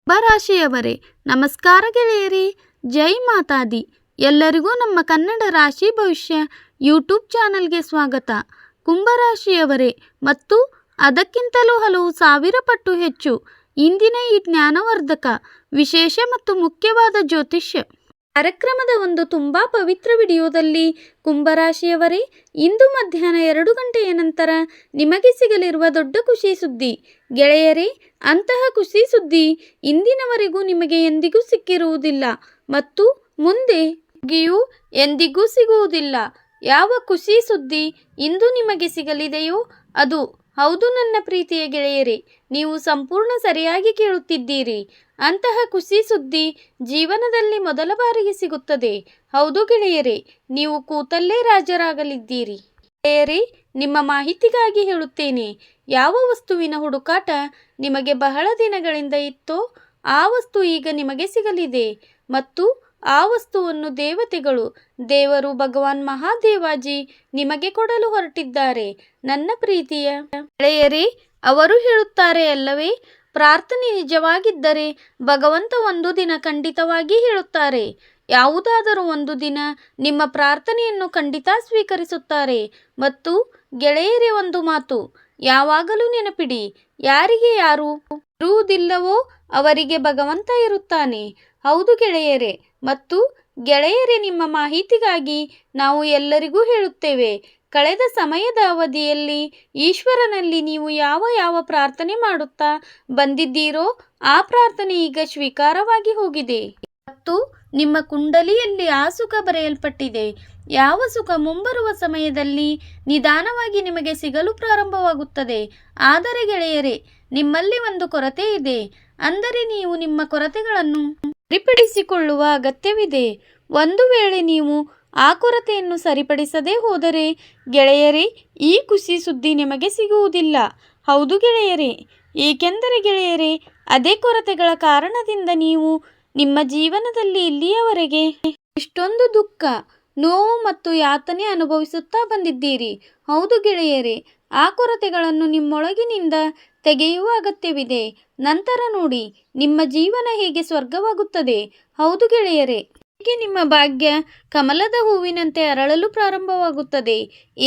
ಕುಂಭರಾಶಿಯವರೇ ನಮಸ್ಕಾರ ಗೆಳೆಯರಿ, ಜೈ ಮಾತಾದಿ. ಎಲ್ಲರಿಗೂ ನಮ್ಮ ಕನ್ನಡ ರಾಶಿ ಭವಿಷ್ಯ ಯೂಟ್ಯೂಬ್ ಚಾನಲ್ಗೆ ಸ್ವಾಗತ. ಕುಂಭರಾಶಿಯವರೇ ಮತ್ತು ಅದಕ್ಕಿಂತಲೂ ಹಲವು ಸಾವಿರ ಪಟ್ಟು ಹೆಚ್ಚು ಇಂದಿನ ಈ ಜ್ಞಾನವರ್ಧಕ ವಿಶೇಷ ಮತ್ತು ಮುಖ್ಯವಾದ ಜ್ಯೋತಿಷ್ಯ ಕಾರ್ಯಕ್ರಮದ ಒಂದು ತುಂಬ ಪವಿತ್ರ ವಿಡಿಯೋದಲ್ಲಿ ಕುಂಭರಾಶಿಯವರೇ ಇಂದು ಮಧ್ಯಾಹ್ನ 2 ಗಂಟೆಯ ನಂತರ ನಿಮಗೆ ಸಿಗಲಿರುವ ದೊಡ್ಡ ಖುಷಿ ಸುದ್ದಿ. ಗೆಳೆಯರೇ, ಅಂತಹ ಖುಷಿ ಸುದ್ದಿ ಇಂದಿನವರೆಗೂ ನಿಮಗೆ ಎಂದಿಗೂ ಸಿಕ್ಕಿರುವುದಿಲ್ಲ ಮತ್ತು ಮುಂದೆ ಎಂದಿಗೂ ಸಿಗುವುದಿಲ್ಲ. ಯಾವ ಖುಷಿ ಸುದ್ದಿ ಇಂದು ನಿಮಗೆ ಸಿಗಲಿದೆಯೋ ಅದು ಹೌದು ನನ್ನ ಪ್ರೀತಿಯ ಗೆಳೆಯರೇ, ನೀವು ಸಂಪೂರ್ಣ ಸರಿಯಾಗಿ ಕೇಳುತ್ತಿದ್ದೀರಿ. ಅಂತಹ ಖುಷಿ ಸುದ್ದಿ ಜೀವನದಲ್ಲಿ ಮೊದಲ ಬಾರಿಗೆ ಸಿಗುತ್ತದೆ. ಹೌದು ಗೆಳೆಯರೇ, ನೀವು ಕೂತಲ್ಲೇ ರಾಜರಾಗಲಿದ್ದೀರಿ. ಗೆಳೆಯರೇ, ನಿಮ್ಮ ಮಾಹಿತಿಗಾಗಿ ಹೇಳುತ್ತೇನೆ, ಯಾವ ವಸ್ತುವಿನ ಹುಡುಕಾಟ ನಿಮಗೆ ಬಹಳ ದಿನಗಳಿಂದ ಇತ್ತೋ ಆ ವಸ್ತು ಈಗ ನಿಮಗೆ ಸಿಗಲಿದೆ ಮತ್ತು ಆ ವಸ್ತುವನ್ನು ದೇವರು ಭಗವಾನ್ ಮಹಾದೇವಾಜಿ ನಿಮಗೆ ಕೊಡಲು ಹೊರಟಿದ್ದಾರೆ. ನನ್ನ ಪ್ರೀತಿಯ ಗೆಳೆಯರೇ, ಅವರು ಹೇಳುತ್ತಾರೆ ಅಲ್ಲವೇ, ಪ್ರಾರ್ಥನೆ ನಿಜವಾಗಿದ್ದರೆ ಭಗವಂತ ಒಂದು ದಿನ ಖಂಡಿತವಾಗಿ ಹೇಳುತ್ತಾರೆ. ಯಾವುದಾದರೂ ಒಂದು ದಿನ ನಿಮ್ಮ ಪ್ರಾರ್ಥನೆಯನ್ನು ಖಂಡಿತ ಸ್ವೀಕರಿಸುತ್ತಾರೆ. ಮತ್ತು ಗೆಳೆಯರೇ, ಒಂದು ಮಾತು ಯಾವಾಗಲೂ ನೆನಪಿಡಿ, ಯಾರಿಗೆ ಯಾರು ಇರುವುದಿಲ್ಲವೋ ಅವರಿಗೆ ಭಗವಂತ ಇರುತ್ತಾನೆ. ಹೌದು ಗೆಳೆಯರೇ. ಮತ್ತು ಗೆಳೆಯರೇ, ನಿಮ್ಮ ಮಾಹಿತಿಗಾಗಿ ನಾವು ಎಲ್ಲರಿಗೂ ಹೇಳುತ್ತೇವೆ, ಕಳೆದ ಸಮಯದ ಅವಧಿಯಲ್ಲಿ ಈಶ್ವರನಲ್ಲಿ ನೀವು ಯಾವ ಪ್ರಾರ್ಥನೆ ಮಾಡುತ್ತಾ ಬಂದಿದ್ದೀರೋ ಆ ಪ್ರಾರ್ಥನೆ ಈಗ ಸ್ವೀಕಾರವಾಗಿ ಹೋಗಿದೆ ಮತ್ತು ನಿಮ್ಮ ಕುಂಡಲಿಯಲ್ಲಿ ಆ ಸುಖ ಬರೆಯಲ್ಪಟ್ಟಿದೆ. ಯಾವ ಸುಖ ಮುಂಬರುವ ಸಮಯದಲ್ಲಿ ನಿಧಾನವಾಗಿ ನಿಮಗೆ ಸಿಗಲು ಪ್ರಾರಂಭವಾಗುತ್ತದೆ. ಆದರೆ ಗೆಳೆಯರೇ, ನಿಮ್ಮಲ್ಲಿ ಒಂದು ಕೊರತೆ ಇದೆ, ಅಂದರೆ ನೀವು ನಿಮ್ಮ ಕೊರತೆಗಳನ್ನು ಸರಿಪಡಿಸಿಕೊಳ್ಳುವ ಅಗತ್ಯವಿದೆ. ಒಂದು ವೇಳೆ ನೀವು ಆ ಕೊರತೆಯನ್ನು ಸರಿಪಡಿಸದೇ ಹೋದರೆ ಗೆಳೆಯರೇ, ಈ ಖುಷಿ ಸುದ್ದಿ ನಿಮಗೆ ಸಿಗುವುದಿಲ್ಲ. ಹೌದು ಗೆಳೆಯರೇ, ಏಕೆಂದರೆ ಗೆಳೆಯರೇ, ಅದೇ ಕೊರತೆಗಳ ಕಾರಣದಿಂದ ನೀವು ನಿಮ್ಮ ಜೀವನದಲ್ಲಿ ಇಲ್ಲಿಯವರೆಗೆ ಇಷ್ಟೊಂದು ದುಃಖ, ನೋವು ಮತ್ತು ಯಾತನೆ ಅನುಭವಿಸುತ್ತಾ ಬಂದಿದ್ದೀರಿ. ಹೌದು ಗೆಳೆಯರೇ, ಆ ಕೊರತೆಗಳನ್ನು ನಿಮ್ಮೊಳಗಿನಿಂದ ತೆಗೆಯುವ ಅಗತ್ಯವಿದೆ. ನಂತರ ನೋಡಿ ನಿಮ್ಮ ಜೀವನ ಹೇಗೆ ಸ್ವರ್ಗವಾಗುತ್ತದೆ. ಹೌದು ಗೆಳೆಯರೇ, ಹೀಗೆ ನಿಮ್ಮ ಭಾಗ್ಯ ಕಮಲದ ಹೂವಿನಂತೆ ಅರಳಲು ಪ್ರಾರಂಭವಾಗುತ್ತದೆ.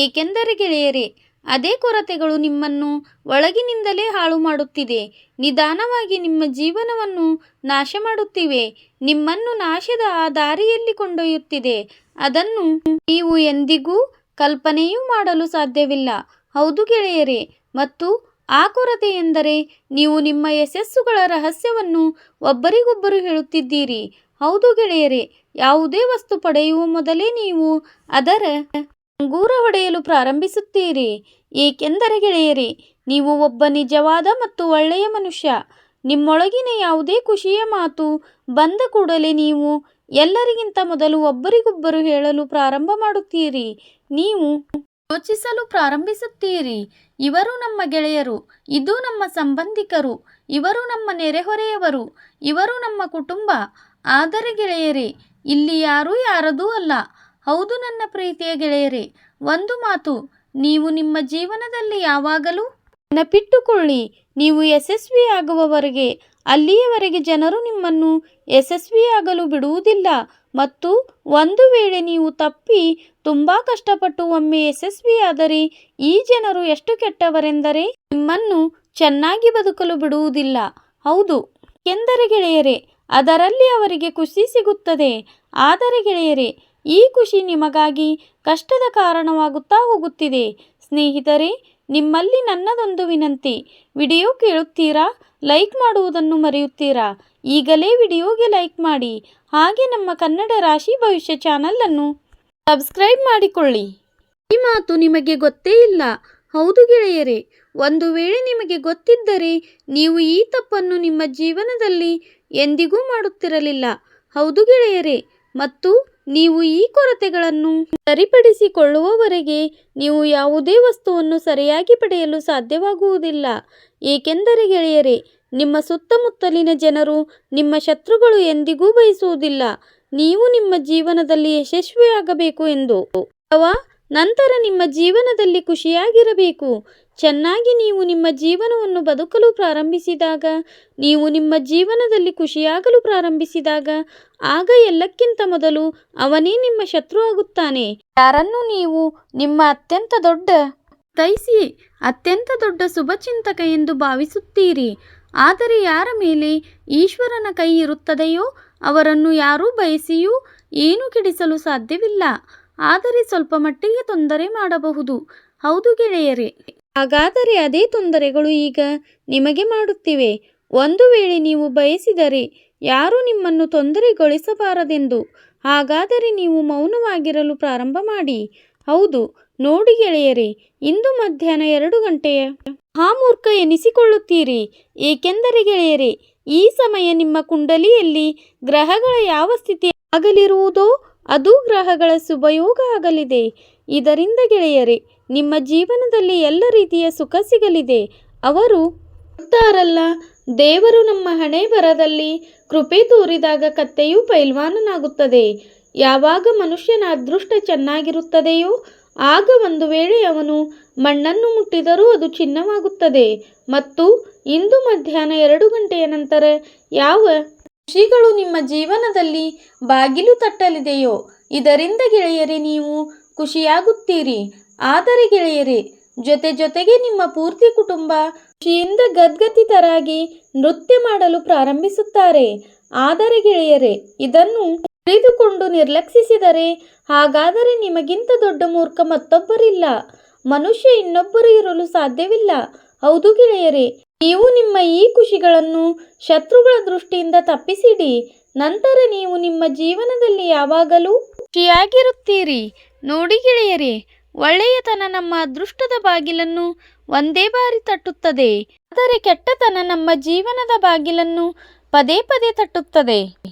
ಏಕೆಂದರೆ ಗೆಳೆಯರೇ, ಅದೇ ಕೊರತೆಗಳು ನಿಮ್ಮನ್ನು ಒಳಗಿನಿಂದಲೇ ಹಾಳು ಮಾಡುತ್ತಿದೆ. ನಿಧಾನವಾಗಿ ನಿಮ್ಮ ಜೀವನವನ್ನು ನಾಶ ಮಾಡುತ್ತಿವೆ. ನಿಮ್ಮನ್ನು ನಾಶದ ಆ ದಾರಿಯಲ್ಲಿ ಕೊಂಡೊಯ್ಯುತ್ತಿದೆ. ಅದನ್ನು ನೀವು ಎಂದಿಗೂ ಕಲ್ಪನೆಯೂ ಮಾಡಲು ಸಾಧ್ಯವಿಲ್ಲ. ಹೌದು ಗೆಳೆಯರೇ, ಮತ್ತು ಆ ಕೊರತೆ ಎಂದರೆ ನೀವು ನಿಮ್ಮ ಯಶಸ್ಸುಗಳ ರಹಸ್ಯವನ್ನು ಒಬ್ಬರಿಗೊಬ್ಬರು ಹೇಳುತ್ತಿದ್ದೀರಿ. ಹೌದು ಗೆಳೆಯರೇ, ಯಾವುದೇ ವಸ್ತು ಪಡೆಯುವ ಮೊದಲೇ ನೀವು ಅದರ ಅಂಗೂರ ಹೊಡೆಯಲು ಪ್ರಾರಂಭಿಸುತ್ತೀರಿ. ಏಕೆಂದರೆ ಗೆಳೆಯರೇ, ನೀವು ಒಬ್ಬ ನಿಜವಾದ ಮತ್ತು ಒಳ್ಳೆಯ ಮನುಷ್ಯ. ನಿಮ್ಮೊಳಗಿನ ಯಾವುದೇ ಖುಷಿಯ ಮಾತು ಬಂದ ಕೂಡಲೇ ನೀವು ಎಲ್ಲರಿಗಿಂತ ಮೊದಲು ಒಬ್ಬರಿಗೊಬ್ಬರು ಹೇಳಲು ಪ್ರಾರಂಭ ಮಾಡುತ್ತೀರಿ. ನೀವು ಯೋಚಿಸಲು ಪ್ರಾರಂಭಿಸುತ್ತೀರಿ, ಇವರು ನಮ್ಮ ಗೆಳೆಯರು, ಇದು ನಮ್ಮ ಸಂಬಂಧಿಕರು, ಇವರು ನಮ್ಮ ನೆರೆಹೊರೆಯವರು, ಇವರು ನಮ್ಮ ಕುಟುಂಬ. ಆದರೆ ಗೆಳೆಯರೇ, ಇಲ್ಲಿ ಯಾರೂ ಯಾರದೂ ಅಲ್ಲ. ಹೌದು ನನ್ನ ಪ್ರೀತಿಯ ಗೆಳೆಯರೇ, ಒಂದು ಮಾತು ನೀವು ನಿಮ್ಮ ಜೀವನದಲ್ಲಿ ಯಾವಾಗಲೂ ನೆನಪಿಟ್ಟುಕೊಳ್ಳಿ, ನೀವು ಯಶಸ್ವಿಯಾಗುವವರೆಗೆ ಅಲ್ಲಿಯವರೆಗೆ ಜನರು ನಿಮ್ಮನ್ನು ಯಶಸ್ವಿಯಾಗಲು ಬಿಡುವುದಿಲ್ಲ. ಮತ್ತು ಒಂದು ವೇಳೆ ನೀವು ತಪ್ಪಿ ತುಂಬ ಕಷ್ಟಪಟ್ಟು ಒಮ್ಮೆ ಯಶಸ್ವಿಯಾದರೆ ಈ ಜನರು ಎಷ್ಟು ಕೆಟ್ಟವರೆಂದರೆ ನಿಮ್ಮನ್ನು ಚೆನ್ನಾಗಿ ಬದುಕಲು ಬಿಡುವುದಿಲ್ಲ. ಹೌದು, ಎಂದರೆ ಗೆಳೆಯರೇ, ಅದರಲ್ಲಿ ಅವರಿಗೆ ಖುಷಿ ಸಿಗುತ್ತದೆ. ಆದರೆ ಗೆಳೆಯರೇ, ಈ ಖುಷಿ ನಿಮಗಾಗಿ ಕಷ್ಟದ ಕಾರಣವಾಗುತ್ತಾ ಹೋಗುತ್ತಿದೆ. ಸ್ನೇಹಿತರೆ, ನಿಮ್ಮಲ್ಲಿ ನನ್ನದೊಂದು ವಿನಂತಿ, ವಿಡಿಯೋ ಕೇಳುತ್ತೀರಾ? ಲೈಕ್ ಮಾಡುವುದನ್ನು ಮರೆಯುತ್ತೀರಾ? ಈಗಲೇ ವಿಡಿಯೋಗೆ ಲೈಕ್ ಮಾಡಿ. ಹಾಗೆ ನಮ್ಮ ಕನ್ನಡ ರಾಶಿ ಭವಿಷ್ಯ ಚಾನಲನ್ನು ಸಬ್ಸ್ಕ್ರೈಬ್ ಮಾಡಿಕೊಳ್ಳಿ. ಈ ಮಾತು ನಿಮಗೆ ಗೊತ್ತೇ ಇಲ್ಲ. ಹೌದು ಗೆಳೆಯರೇ, ಒಂದು ವೇಳೆ ನಿಮಗೆ ಗೊತ್ತಿದ್ದರೆ ನೀವು ಈ ತಪ್ಪನ್ನು ನಿಮ್ಮ ಜೀವನದಲ್ಲಿ ಎಂದಿಗೂ ಮಾಡುತ್ತಿರಲಿಲ್ಲ. ಹೌದು ಗೆಳೆಯರೇ, ಮತ್ತು ನೀವು ಈ ಕೊರತೆಗಳನ್ನು ಸರಿಪಡಿಸಿಕೊಳ್ಳುವವರೆಗೆ ನೀವು ಯಾವುದೇ ವಸ್ತುವನ್ನು ಸರಿಯಾಗಿ ಪಡೆಯಲು ಸಾಧ್ಯವಾಗುವುದಿಲ್ಲ. ಏಕೆಂದರೆ ಗೆಳೆಯರೇ, ನಿಮ್ಮ ಸುತ್ತಮುತ್ತಲಿನ ಜನರು ನಿಮ್ಮ ಶತ್ರುಗಳು ಎಂದಿಗೂ ಬಯಸುವುದಿಲ್ಲ ನೀವು ನಿಮ್ಮ ಜೀವನದಲ್ಲಿ ಯಶಸ್ವಿಯಾಗಬೇಕು ಎಂದು, ಅಥವಾ ನಂತರ ನಿಮ್ಮ ಜೀವನದಲ್ಲಿ ಖುಷಿಯಾಗಿರಬೇಕು. ಚೆನ್ನಾಗಿ ನೀವು ನಿಮ್ಮ ಜೀವನವನ್ನು ಬದುಕಲು ಪ್ರಾರಂಭಿಸಿದಾಗ, ನೀವು ನಿಮ್ಮ ಜೀವನದಲ್ಲಿ ಖುಷಿಯಾಗಲು ಪ್ರಾರಂಭಿಸಿದಾಗ, ಆಗ ಎಲ್ಲಕ್ಕಿಂತ ಮೊದಲು ಅವನೇ ನಿಮ್ಮ ಶತ್ರು ಆಗುತ್ತಾನೆ. ಯಾರನ್ನು ನೀವು ನಿಮ್ಮ ಅತ್ಯಂತ ದೊಡ್ಡ ಶುಭಚಿಂತಕ ಎಂದು ಭಾವಿಸುತ್ತೀರಿ, ಆದರೆ ಯಾರ ಮೇಲೆ ಈಶ್ವರನ ಕೈ ಇರುತ್ತದೆಯೋ ಅವರನ್ನು ಯಾರೂ ಬಯಸಿಯೂ ಏನೂ ಕೆಡಿಸಲು ಸಾಧ್ಯವಿಲ್ಲ. ಆದರೆ ಸ್ವಲ್ಪ ಮಟ್ಟಿಗೆ ತೊಂದರೆ ಮಾಡಬಹುದು. ಹೌದು ಗೆಳೆಯರೇ, ಹಾಗಾದರೆ ಅದೇ ತೊಂದರೆಗಳು ಈಗ ನಿಮಗೆ ಮಾಡುತ್ತಿವೆ. ಒಂದು ವೇಳೆ ನೀವು ಬಯಸಿದರೆ ಯಾರೂ ನಿಮ್ಮನ್ನು ತೊಂದರೆಗೊಳಿಸಬಾರದೆಂದು, ಹಾಗಾದರೆ ನೀವು ಮೌನವಾಗಿರಲು ಪ್ರಾರಂಭ ಮಾಡಿ. ಹೌದು ನೋಡಿ ಗೆಳೆಯರೇ, ಇಂದು ಮಧ್ಯಾಹ್ನ 2 ಗಂಟೆಯ ಮಹಾಮೂರ್ಖ ಎನಿಸಿಕೊಳ್ಳುತ್ತೀರಿ. ಏಕೆಂದರೆ ಗೆಳೆಯರೇ, ಈ ಸಮಯ ನಿಮ್ಮ ಕುಂಡಲಿಯಲ್ಲಿ ಗ್ರಹಗಳ ಯಾವ ಸ್ಥಿತಿ ಆಗಲಿರುವುದೋ ಅದು ಗ್ರಹಗಳ ಶುಭಯೋಗ ಆಗಲಿದೆ. ಇದರಿಂದ ಗೆಳೆಯರೇ, ನಿಮ್ಮ ಜೀವನದಲ್ಲಿ ಎಲ್ಲ ರೀತಿಯ ಸುಖ ಸಿಗಲಿದೆ. ಅವರು ಹೇಳುತ್ತಾರಲ್ಲ, ದೇವರು ನಮ್ಮ ಹಣೆ ಬರದಲ್ಲಿ ಕೃಪೆ ತೋರಿದಾಗ ಕತ್ತೆಯು ಪೈಲ್ವಾನನಾಗುತ್ತದೆ. ಯಾವಾಗ ಮನುಷ್ಯನ ಅದೃಷ್ಟ ಚೆನ್ನಾಗಿರುತ್ತದೆಯೋ ಆಗ ಒಂದು ವೇಳೆ ಅವನು ಮಣ್ಣನ್ನು ಮುಟ್ಟಿದರೂ ಅದು ಚಿನ್ನವಾಗುತ್ತದೆ. ಮತ್ತು ಇಂದು ಮಧ್ಯಾಹ್ನ 2 ಗಂಟೆಯ ನಂತರ ಯಾವ ಖುಷಿಗಳು ನಿಮ್ಮ ಜೀವನದಲ್ಲಿ ಬಾಗಿಲು ತಟ್ಟಲಿದೆಯೋ ಇದರಿಂದ ಗೆಳೆಯರೇ ನೀವು ಖುಷಿಯಾಗುತ್ತೀರಿ. ಆದರೆ ಗೆಳೆಯರೇ, ಜೊತೆಗೆ ನಿಮ್ಮ ಪೂರ್ತಿ ಕುಟುಂಬ ಖುಷಿಯಿಂದ ಗದ್ಗದಿತರಾಗಿ ನೃತ್ಯ ಮಾಡಲು ಪ್ರಾರಂಭಿಸುತ್ತಾರೆ. ಆದರೆ ಗೆಳೆಯರೇ, ಇದನ್ನು ತಿಳಿದುಕೊಂಡು ನಿರ್ಲಕ್ಷಿಸಿದರೆ ಹಾಗಾದರೆ ನಿಮಗಿಂತ ದೊಡ್ಡ ಮೂರ್ಖ ಮತ್ತೊಬ್ಬರಿಲ್ಲ. ಮನುಷ್ಯ ಇನ್ನೊಬ್ಬರು ಇರಲು ಸಾಧ್ಯವಿಲ್ಲ. ಹೌದು ಗೆಳೆಯರೇ, ನೀವು ನಿಮ್ಮ ಈ ಖುಷಿಗಳನ್ನು ಶತ್ರುಗಳ ದೃಷ್ಟಿಯಿಂದ ತಪ್ಪಿಸಿಡಿ. ನಂತರ ನೀವು ನಿಮ್ಮ ಜೀವನದಲ್ಲಿ ಯಾವಾಗಲೂ ಖುಷಿಯಾಗಿರುತ್ತೀರಿ. ನೋಡಿ ಗೆಳೆಯರೇ, ಒಳ್ಳೆಯತನ ನಮ್ಮ ಅದೃಷ್ಟದ ಬಾಗಿಲನ್ನು ಒಂದೇ ಬಾರಿ ತಟ್ಟುತ್ತದೆ, ಆದರೆ ಕೆಟ್ಟತನ ನಮ್ಮ ಜೀವನದ ಬಾಗಿಲನ್ನು ಪದೇ ಪದೇ ತಟ್ಟುತ್ತದೆ.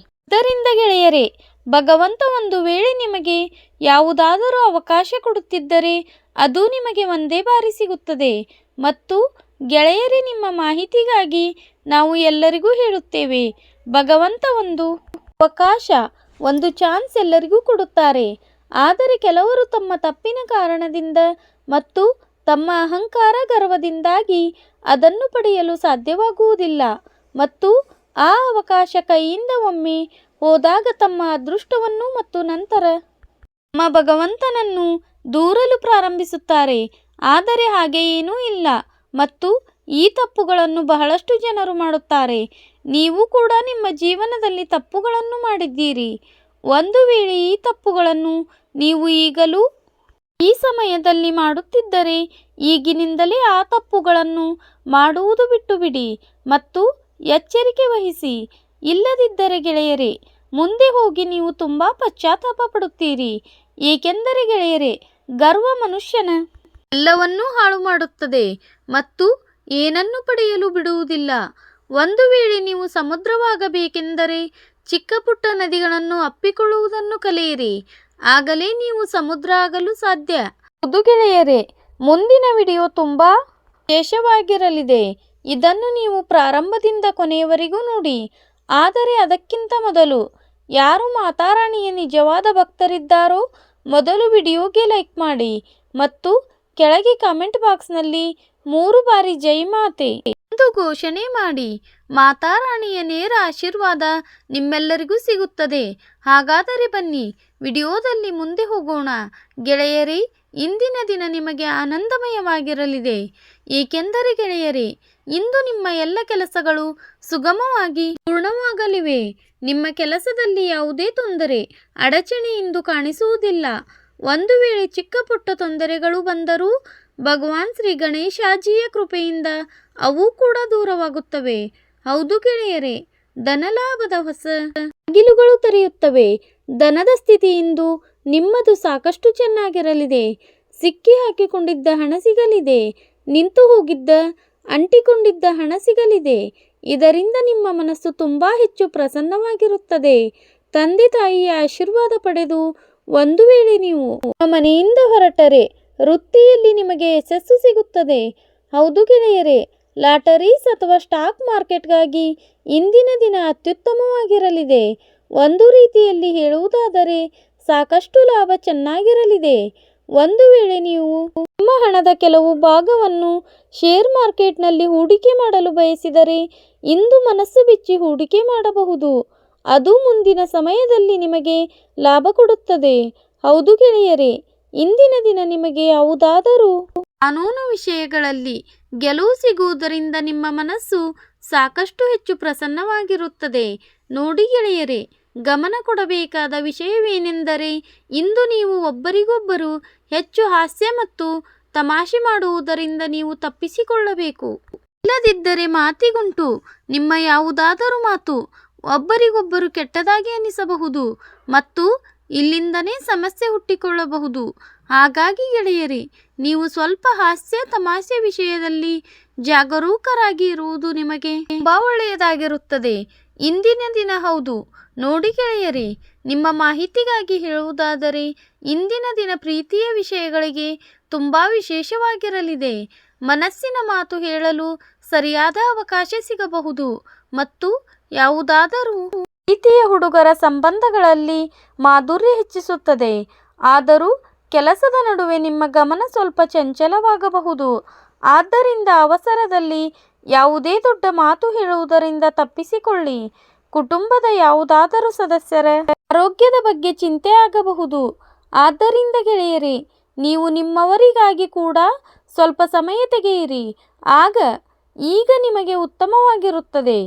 ಇದರಿಂದ ಗೆಳೆಯರೇ, ಭಗವಂತ ಒಂದು ವೇಳೆ ನಿಮಗೆ ಯಾವುದಾದರೂ ಅವಕಾಶ ಕೊಡುತ್ತಿದ್ದರೆ ಅದು ನಿಮಗೆ ಒಂದೇ ಬಾರಿ ಸಿಗುತ್ತದೆ. ಮತ್ತು ಗೆಳೆಯರೇ, ನಿಮ್ಮ ಮಾಹಿತಿಗಾಗಿ ನಾವು ಎಲ್ಲರಿಗೂ ಹೇಳುತ್ತೇವೆ, ಭಗವಂತ ಒಂದು ಅವಕಾಶ, ಒಂದು ಚಾನ್ಸ್ ಎಲ್ಲರಿಗೂ ಕೊಡುತ್ತಾರೆ. ಆದರೆ ಕೆಲವರು ತಮ್ಮ ತಪ್ಪಿನ ಕಾರಣದಿಂದ ಮತ್ತು ತಮ್ಮ ಅಹಂಕಾರ ಗರ್ವದಿಂದಾಗಿ ಅದನ್ನು ಪಡೆಯಲು ಸಾಧ್ಯವಾಗುವುದಿಲ್ಲ ಮತ್ತು ಆ ಅವಕಾಶ ಕೈಯಿಂದ ಒಮ್ಮೆ ಹೋದಾಗ ತಮ್ಮ ಅದೃಷ್ಟವನ್ನು ಮತ್ತು ನಂತರ ತಮ್ಮ ಭಗವಂತನನ್ನು ದೂರಲು ಪ್ರಾರಂಭಿಸುತ್ತಾರೆ. ಆದರೆ ಹಾಗೆ ಏನೂ ಇಲ್ಲ ಮತ್ತು ಈ ತಪ್ಪುಗಳನ್ನು ಬಹಳಷ್ಟು ಜನರು ಮಾಡುತ್ತಾರೆ. ನೀವು ಕೂಡ ನಿಮ್ಮ ಜೀವನದಲ್ಲಿ ತಪ್ಪುಗಳನ್ನು ಮಾಡಿದ್ದೀರಿ. ಒಂದು ವೇಳೆ ಈ ತಪ್ಪುಗಳನ್ನು ನೀವು ಈಗಲೂ ಈ ಸಮಯದಲ್ಲಿ ಮಾಡುತ್ತಿದ್ದರೆ ಈಗಿನಿಂದಲೇ ಆ ತಪ್ಪುಗಳನ್ನು ಮಾಡುವುದು ಬಿಟ್ಟು ಬಿಡಿ ಮತ್ತು ಎಚ್ಚರಿಕೆ ವಹಿಸಿ. ಇಲ್ಲದಿದ್ದರೆ ಗೆಳೆಯರೇ, ಮುಂದೆ ಹೋಗಿ ನೀವು ತುಂಬ ಪಶ್ಚಾತ್ತಾಪ ಪಡುತ್ತೀರಿ. ಏಕೆಂದರೆ ಗೆಳೆಯರೇ, ಗರ್ವ ಮನುಷ್ಯನ ಎಲ್ಲವನ್ನೂ ಹಾಳು ಮಾಡುತ್ತದೆ ಮತ್ತು ಏನನ್ನೂ ಪಡೆಯಲು ಬಿಡುವುದಿಲ್ಲ. ಒಂದು ವೇಳೆ ನೀವು ಸಮುದ್ರವಾಗಬೇಕೆಂದರೆ ಚಿಕ್ಕ ಪುಟ್ಟ ನದಿಗಳನ್ನು ಅಪ್ಪಿಕೊಳ್ಳುವುದನ್ನು ಕಲಿಯಿರಿ. ಆಗಲೇ ನೀವು ಸಮುದ್ರ ಆಗಲು ಸಾಧ್ಯ. ಹೌದು ಗೆಳೆಯರೇ, ಮುಂದಿನ ವಿಡಿಯೋ ತುಂಬ ವಿಶೇಷವಾಗಿರಲಿದೆ. ಇದನ್ನು ನೀವು ಪ್ರಾರಂಭದಿಂದ ಕೊನೆಯವರೆಗೂ ನೋಡಿ. ಆದರೆ ಅದಕ್ಕಿಂತ ಮೊದಲು ಯಾರು ಮಾತಾರಾಣಿಯ ನಿಜವಾದ ಭಕ್ತರಿದ್ದಾರೋ ಮೊದಲು ವಿಡಿಯೋಗೆ ಲೈಕ್ ಮಾಡಿ ಮತ್ತು ಕೆಳಗೆ ಕಾಮೆಂಟ್ ಬಾಕ್ಸ್ನಲ್ಲಿ 3 ಬಾರಿ ಜೈ ಮಾತೆ ಎಂದು ಘೋಷಣೆ ಮಾಡಿ. ಮಾತಾರಾಣಿಯ ನೇರ ಆಶೀರ್ವಾದ ನಿಮ್ಮೆಲ್ಲರಿಗೂ ಸಿಗುತ್ತದೆ. ಹಾಗಾದರೆ ಬನ್ನಿ ವಿಡಿಯೋದಲ್ಲಿ ಮುಂದೆ ಹೋಗೋಣ. ಗೆಳೆಯರೇ, ಇಂದಿನ ದಿನ ನಿಮಗೆ ಆನಂದಮಯವಾಗಿರಲಿದೆ. ಏಕೆಂದರೆ ಗೆಳೆಯರೇ, ಇಂದು ನಿಮ್ಮ ಎಲ್ಲ ಕೆಲಸಗಳು ಸುಗಮವಾಗಿ ಪೂರ್ಣವಾಗಲಿವೆ. ನಿಮ್ಮ ಕೆಲಸದಲ್ಲಿ ಯಾವುದೇ ತೊಂದರೆ ಅಡಚಣೆ ಇಂದು ಕಾಣಿಸುವುದಿಲ್ಲ. ಒಂದು ವೇಳೆ ಚಿಕ್ಕ ಪುಟ್ಟ ತೊಂದರೆಗಳು ಬಂದರೂ ಭಗವಾನ್ ಶ್ರೀ ಗಣೇಶಾಜಿಯ ಕೃಪೆಯಿಂದ ಅವು ಕೂಡ ದೂರವಾಗುತ್ತವೆ. ಹೌದು ಗೆಳೆಯರೇ, ಧನಲಾಭದ ಹೊಸ ಬಾಗಿಲುಗಳು ತೆರೆಯುತ್ತವೆ. ಧನದ ಸ್ಥಿತಿ ಇಂದು ನಿಮ್ಮದು ಸಾಕಷ್ಟು ಚೆನ್ನಾಗಿರಲಿದೆ. ಸಿಕ್ಕಿ ಹಾಕಿಕೊಂಡಿದ್ದ ಹಣ ಸಿಗಲಿದೆ. ನಿಂತು ಹೋಗಿದ್ದ ಅಂಟಿಕೊಂಡಿದ್ದ ಹಣ ಸಿಗಲಿದೆ. ಇದರಿಂದ ನಿಮ್ಮ ಮನಸ್ಸು ತುಂಬ ಹೆಚ್ಚು ಪ್ರಸನ್ನವಾಗಿರುತ್ತದೆ. ತಂದೆ ತಾಯಿಯ ಆಶೀರ್ವಾದ ಪಡೆದು ಒಂದು ವೇಳೆ ನೀವು ಮನೆಯಿಂದ ಹೊರಟರೆ ವೃತ್ತಿಯಲ್ಲಿ ನಿಮಗೆ ಯಶಸ್ಸು ಸಿಗುತ್ತದೆ. ಹೌದು ಗೆಳೆಯರೇ, ಲಾಟರೀಸ್ ಅಥವಾ ಸ್ಟಾಕ್ ಮಾರ್ಕೆಟ್ಗಾಗಿ ಇಂದಿನ ದಿನ ಅತ್ಯುತ್ತಮವಾಗಿರಲಿದೆ. ಒಂದು ರೀತಿಯಲ್ಲಿ ಹೇಳುವುದಾದರೆ ಸಾಕಷ್ಟು ಲಾಭ ಚೆನ್ನಾಗಿರಲಿದೆ. ಒಂದು ವೇಳೆ ನೀವು ನಿಮ್ಮ ಹಣದ ಕೆಲವು ಭಾಗವನ್ನು ಶೇರ್ ಮಾರ್ಕೆಟ್ನಲ್ಲಿ ಹೂಡಿಕೆ ಮಾಡಲು ಬಯಸಿದರೆ ಇಂದು ಮನಸ್ಸು ಬಿಚ್ಚಿ ಹೂಡಿಕೆ ಮಾಡಬಹುದು. ಅದು ಮುಂದಿನ ಸಮಯದಲ್ಲಿ ನಿಮಗೆ ಲಾಭ ಕೊಡುತ್ತದೆ. ಹೌದು ಗೆಳೆಯರೇ, ಇಂದಿನ ದಿನ ನಿಮಗೆ ಯಾವುದಾದರೂ ಕಾನೂನು ವಿಷಯಗಳಲ್ಲಿ ಗೆಲುವು ಸಿಗುವುದರಿಂದ ನಿಮ್ಮ ಮನಸ್ಸು ಸಾಕಷ್ಟು ಹೆಚ್ಚು ಪ್ರಸನ್ನವಾಗಿರುತ್ತದೆ. ನೋಡಿ ಗೆಳೆಯರೇ, ಗಮನ ಕೊಡಬೇಕಾದ ವಿಷಯವೇನೆಂದರೆ ಇಂದು ನೀವು ಒಬ್ಬರಿಗೊಬ್ಬರು ಹೆಚ್ಚು ಹಾಸ್ಯ ಮತ್ತು ತಮಾಷೆ ಮಾಡುವುದರಿಂದ ನೀವು ತಪ್ಪಿಸಿಕೊಳ್ಳಬೇಕು. ಇಲ್ಲದಿದ್ದರೆ ಮಾತಿಗುಂಟು ನಿಮ್ಮ ಯಾವುದಾದರೂ ಮಾತು ಒಬ್ಬರಿಗೊಬ್ಬರು ಕೆಟ್ಟದಾಗಿ ಅನಿಸಬಹುದು ಮತ್ತು ಇಲ್ಲಿಂದನೇ ಸಮಸ್ಯೆ ಹುಟ್ಟಿಕೊಳ್ಳಬಹುದು. ಹಾಗಾಗಿ ಗೆಳೆಯರೇ, ನೀವು ಸ್ವಲ್ಪ ಹಾಸ್ಯ ತಮಾಷೆ ವಿಷಯದಲ್ಲಿ ಜಾಗರೂಕರಾಗಿ ಇರುವುದು ನಿಮಗೆ ತುಂಬ ಒಳ್ಳೆಯದಾಗಿರುತ್ತದೆ ಇಂದಿನ ದಿನ. ಹೌದು ನೋಡಿ ಗೆಳೆಯರೇ, ನಿಮ್ಮ ಮಾಹಿತಿಗಾಗಿ ಹೇಳುವುದಾದರೆ ಇಂದಿನ ದಿನ ಪ್ರೀತಿಯ ವಿಷಯಗಳಿಗೆ ತುಂಬ ವಿಶೇಷವಾಗಿರಲಿದೆ. ಮನಸ್ಸಿನ ಮಾತು ಹೇಳಲು ಸರಿಯಾದ ಅವಕಾಶ ಸಿಗಬಹುದು ಮತ್ತು ಯಾವುದಾದರೂ ಪ್ರೀತಿಯ ಹುಡುಗರ ಸಂಬಂಧಗಳಲ್ಲಿ ಮಾಧುರ್ಯ ಹೆಚ್ಚಿಸುತ್ತದೆ. ಆದರೂ ಕೆಲಸದ ನಡುವೆ ನಿಮ್ಮ ಗಮನ ಸ್ವಲ್ಪ ಚಂಚಲವಾಗಬಹುದು. ಆದ್ದರಿಂದ ಅವಸರದಲ್ಲಿ ಯಾವುದೇ ದೊಡ್ಡ ಮಾತು ಹೇಳುವುದರಿಂದ ತಪ್ಪಿಸಿಕೊಳ್ಳಿ. ಕುಟುಂಬದ ಯಾವುದಾದರೂ ಸದಸ್ಯರ ಆರೋಗ್ಯದ ಬಗ್ಗೆ ಚಿಂತೆ ಆಗಬಹುದು. ಆದ್ದರಿಂದ ಗೆಳೆಯರೇ, ನೀವು ನಿಮ್ಮವರಿಗಾಗಿ ಕೂಡ ಸ್ವಲ್ಪ ಸಮಯ ತೆಗೆಯಿರಿ. ಈಗ ನಿಮಗೆ ಉತ್ತಮವಾಗಿರುತ್ತದೆ.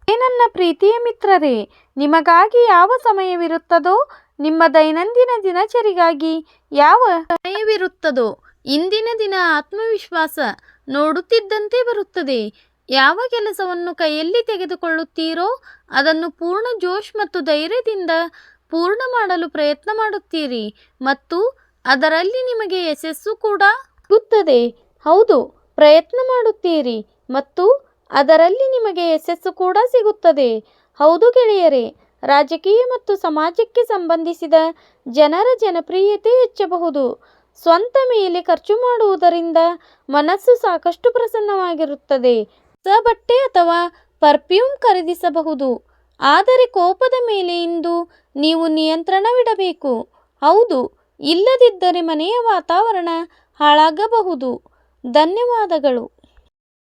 ನನ್ನ ಪ್ರೀತಿಯ ಮಿತ್ರರೇ, ನಿಮಗಾಗಿ ಯಾವ ಸಮಯವಿರುತ್ತದೋ, ನಿಮ್ಮ ದೈನಂದಿನ ದಿನಚರಿಗಾಗಿ ಯಾವ ಸಮಯವಿರುತ್ತದೋ, ಇಂದಿನ ದಿನ ಆತ್ಮವಿಶ್ವಾಸ ನೋಡುತ್ತಿದ್ದಂತೆ ಬರುತ್ತದೆ. ಯಾವ ಕೆಲಸವನ್ನು ಕೈಯಲ್ಲಿ ತೆಗೆದುಕೊಳ್ಳುತ್ತೀರೋ ಅದನ್ನು ಪೂರ್ಣ ಜೋಶ್ ಮತ್ತು ಧೈರ್ಯದಿಂದ ಪೂರ್ಣ ಮಾಡಲು ಪ್ರಯತ್ನ ಮಾಡುತ್ತೀರಿ ಮತ್ತು ಅದರಲ್ಲಿ ನಿಮಗೆ ಯಶಸ್ಸು ಕೂಡ ಸಿಗುತ್ತದೆ. ಹೌದು, ಪ್ರಯತ್ನ ಮಾಡುತ್ತೀರಿ ಮತ್ತು ಅದರಲ್ಲಿ ನಿಮಗೆ ಯಶಸ್ಸು ಕೂಡ ಸಿಗುತ್ತದೆ. ಹೌದು ಗೆಳೆಯರೇ, ರಾಜಕೀಯ ಮತ್ತು ಸಮಾಜಕ್ಕೆ ಸಂಬಂಧಿಸಿದ ಜನರ ಜನಪ್ರಿಯತೆ ಹೆಚ್ಚಬಹುದು. ಸ್ವಂತ ಮೇಲೆ ಖರ್ಚು ಮಾಡುವುದರಿಂದ ಮನಸ್ಸು ಸಾಕಷ್ಟು ಪ್ರಸನ್ನವಾಗಿರುತ್ತದೆ. ಹೊಸ ಬಟ್ಟೆ ಅಥವಾ ಪರ್ಫ್ಯೂಮ್ ಖರೀದಿಸಬಹುದು. ಆದರೆ ಕೋಪದ ಮೇಲೆ ಇಂದು ನೀವು ನಿಯಂತ್ರಣವಿಡಬೇಕು. ಹೌದು, ಇಲ್ಲದಿದ್ದರೆ ಮನೆಯ ವಾತಾವರಣ ಹಾಳಾಗಬಹುದು. ಧನ್ಯವಾದಗಳು.